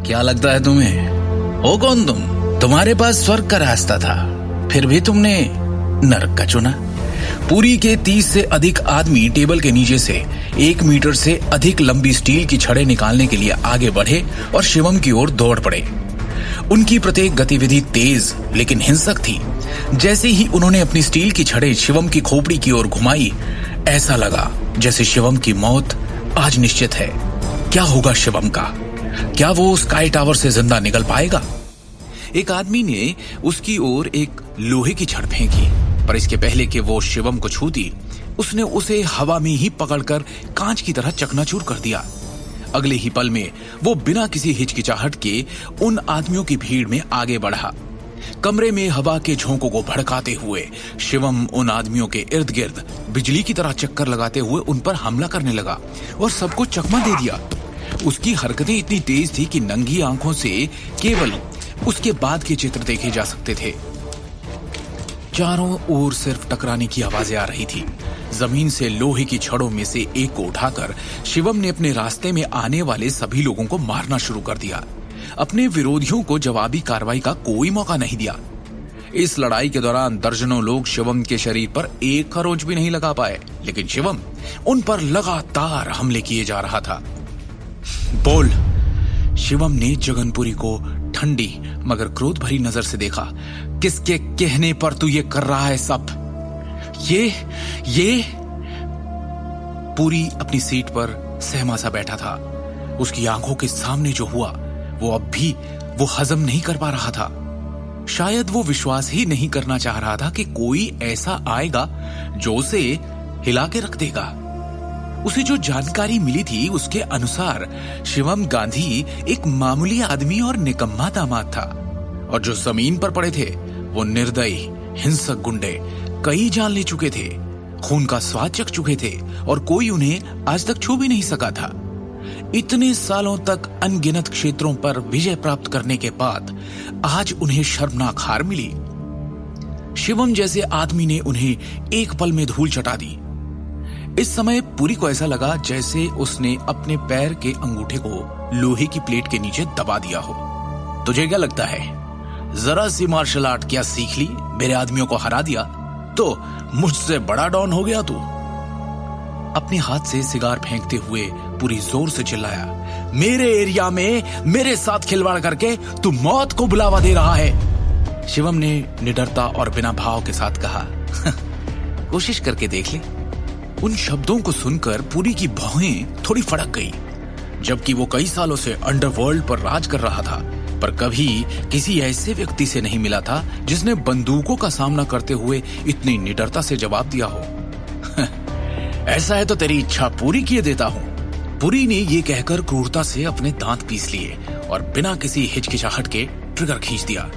क्या लगता है तुम्हें? हो कौन तुम? तुम्हारे पास स्वर्ग का रास्ता था, फिर भी तुमने नरक का चुना। पुरी के 30 से अधिक आदमी टेबल के नीचे से 1 मीटर से अधिक लंबी स्टील की छड़ें निकालने के लिए आगे बढ़े और शिवम की ओर दौड़ पड़े। उनकी प्रत्येक गतिविधि तेज लेकिन हिंसक थी। जैसे ही उन्होंने अपनी स्टील की छड़ें शिवम की खोपड़ी की ओर घुमाई, ऐसा लगा जैसे शिवम की मौत आज निश्चित है। क्या होगा शिवम का? क्या वो स्काई टावर से जिंदा निकल पाएगा? एक आदमी ने उसकी ओर एक लोहे की छड़ फेंकी, पर इसके पहले कि वो शिवम को छूती, उसने उसे हवा में ही पकड़कर कांच की तरह चकनाचूर कर दिया। अगले ही पल में वो बिना किसी हिचकिचाहट के उन आदमियों की भीड़ में आगे बढ़ा। कमरे में हवा के झोंकों को भड़काते हुए शिवम उन आदमियों के इर्द गिर्द बिजली की तरह चक्कर लगाते हुए उन पर हमला करने लगा और सबको चकमा दे दिया। उसकी हरकतें इतनी तेज थी कि नंगी आंखों से केवल उसके बाद के चित्र देखे जा सकते थे। चारों ओर सिर्फ टकराने की आवाजें आ रही थी। जमीन से लोहे की छड़ों में से एक को उठाकर शिवम ने अपने रास्ते में आने वाले सभी लोगों को मारना शुरू कर दिया। अपने विरोधियों को जवाबी कार्रवाई का कोई मौका नहीं दिया। इस लड़ाई के दौरान दर्जनों लोग शिवम के शरीर पर एक खरोंच भी नहीं लगा पाए, लेकिन शिवम उन पर लगातार हमले किए जा रहा था। बोल! शिवम ने जगनपुरी को ठंडी मगर क्रोध भरी नजर से देखा। किसके कहने पर तू ये कर रहा है सब? ये पूरी अपनी सीट पर सहमा सा बैठा था। उसकी आंखों के सामने जो हुआ वो अब भी वो हजम नहीं कर पा रहा था। शायद वो विश्वास ही नहीं करना चाह रहा था कि कोई ऐसा आएगा जो उसे हिला के रख देगा। उसे जो जानकारी मिली थी उसके अनुसार शिवम गांधी एक मामूली आदमी और निकम्मा दामाद था, और जो जमीन पर पड़े थे वो निर्दयी हिंसक गुंडे कई जान ले चुके थे, खून का स्वाद चख चुके थे और कोई उन्हें आज तक छू भी नहीं सका था। इतने सालों तक अनगिनत क्षेत्रों पर विजय प्राप्त करने के बाद आज उन्हें शर्मनाक हार मिली। शिवम जैसे आदमी ने उन्हें एक पल में धूल चटा दी। इस समय पुरी को ऐसा लगा जैसे उसने अपने पैर के अंगूठे को लोहे की प्लेट के नीचे दबा दिया हो। तुझे क्या लगता है, जरा सी मार्शल आर्ट क्या सीख ली, मेरे आदमियों को हरा दिया तो मुझसे बड़ा डॉन हो गया तू? अपने हाथ से सिगार फेंकते हुए पूरी जोर से चिल्लाया, मेरे एरिया में मेरे साथ खिलवाड़ करके तू मौत को बुलावा दे रहा है। शिवम ने निडरता और बिना भाव के साथ कहा, कोशिश करके देख ले। उन शब्दों को सुनकर पुरी की भौहें थोड़ी फड़क गई। जबकि वो कई सालों से अंडरवर्ल्ड पर राज कर रहा था, पर कभी किसी ऐसे व्यक्ति से नहीं मिला था जिसने बंदूकों का सामना करते हुए इतनी निडरता से जवाब दिया हो। ऐसा है तो तेरी इच्छा पूरी किए देता हूं। पुरी ने ये कहकर क्रूरता से अपने दांत पीस लिए और बिना किसी हिचकिचाहट के ट्रिगर खींच दिया।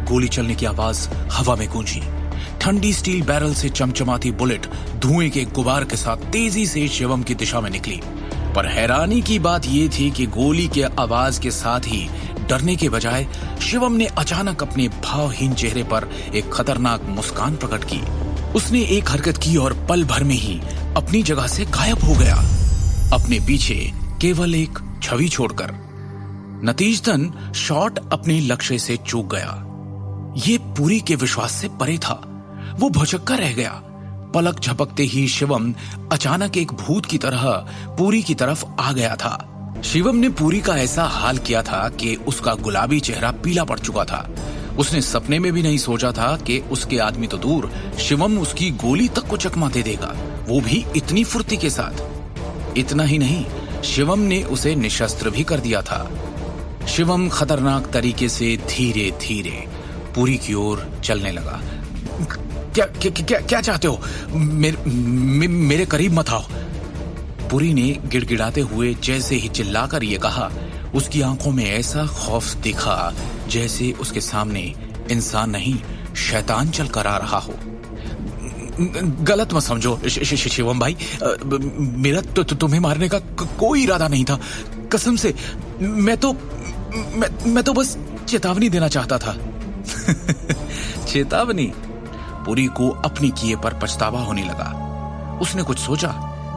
गोली चलने की आवाज हवा में गूंजी। ठंडी स्टील बैरल से चमचमाती बुलेट धुएं के गुबार के साथ तेजी से शिवम की दिशा में निकली। पर हैरानी की बात यह थी कि गोली के आवाज के साथ ही डरने के बजाय शिवम ने अचानक अपने भावहीन चेहरे पर एक खतरनाक मुस्कान प्रकट की। उसने एक हरकत की और पल भर में ही अपनी जगह से गायब हो गया, अपने पीछे केवल एक छवि छोड़कर। नतीजतन शॉट अपने लक्ष्य से चूक गया। ये पुरी के विश्वास से परे था। वो भौचक्का रह गया। पलक झपकते ही शिवम अचानक एक भूत की तरह पुरी की तरफ आ गया था। शिवम ने पुरी का ऐसा हाल किया था कि उसका गुलाबी चेहरा पीला पड़ चुका था। उसने सपने में भी नहीं सोचा था कि उसके आदमी तो दूर, शिवम उसकी गोली तक को चकमा दे देगा, वो भी इतनी फुर्ती के साथ। इतना ही नहीं, शिवम ने उसे निशस्त्र भी कर दिया था। शिवम खतरनाक तरीके से धीरे धीरे पुरी की ओर चलने लगा। क्या चाहते हो? मेरे करीब मत आओ। पुरी ने गिड़गिड़ाते हुए जैसे ही चिल्लाकर ये कहा, उसकी आंखों में ऐसा खौफ दिखा जैसे उसके सामने इंसान नहीं शैतान चल कर आ रहा हो। गलत मत समझो शिवम भाई, मेरा तो तुम्हें मारने का कोई इरादा नहीं था। कसम से मैं तो बस चेतावनी देना चाहता था। चेतावनी? पुरी को अपनी किए पर पछतावा होने लगा। उसने कुछ सोचा,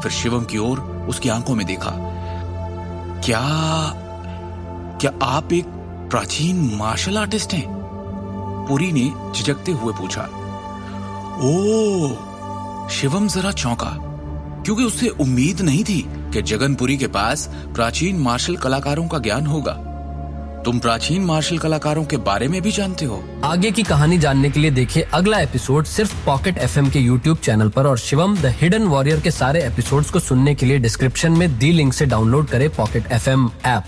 फिर शिवम की ओर उसकी आंखों में देखा। क्या क्या आप एक प्राचीन मार्शल आर्टिस्ट हैं? पुरी ने झिझकते हुए पूछा। ओह, शिवम जरा चौंका, क्योंकि उसे उम्मीद नहीं थी कि जगनपुरी के पास प्राचीन मार्शल कलाकारों का ज्ञान होगा। तुम प्राचीन मार्शल कलाकारों के बारे में भी जानते हो? आगे की कहानी जानने के लिए देखिए अगला एपिसोड सिर्फ पॉकेट एफएम के YouTube चैनल पर, और शिवम द हिडन वॉरियर के सारे एपिसोड्स को सुनने के लिए डिस्क्रिप्शन में दी लिंक से डाउनलोड करें पॉकेट एफएम ऐप।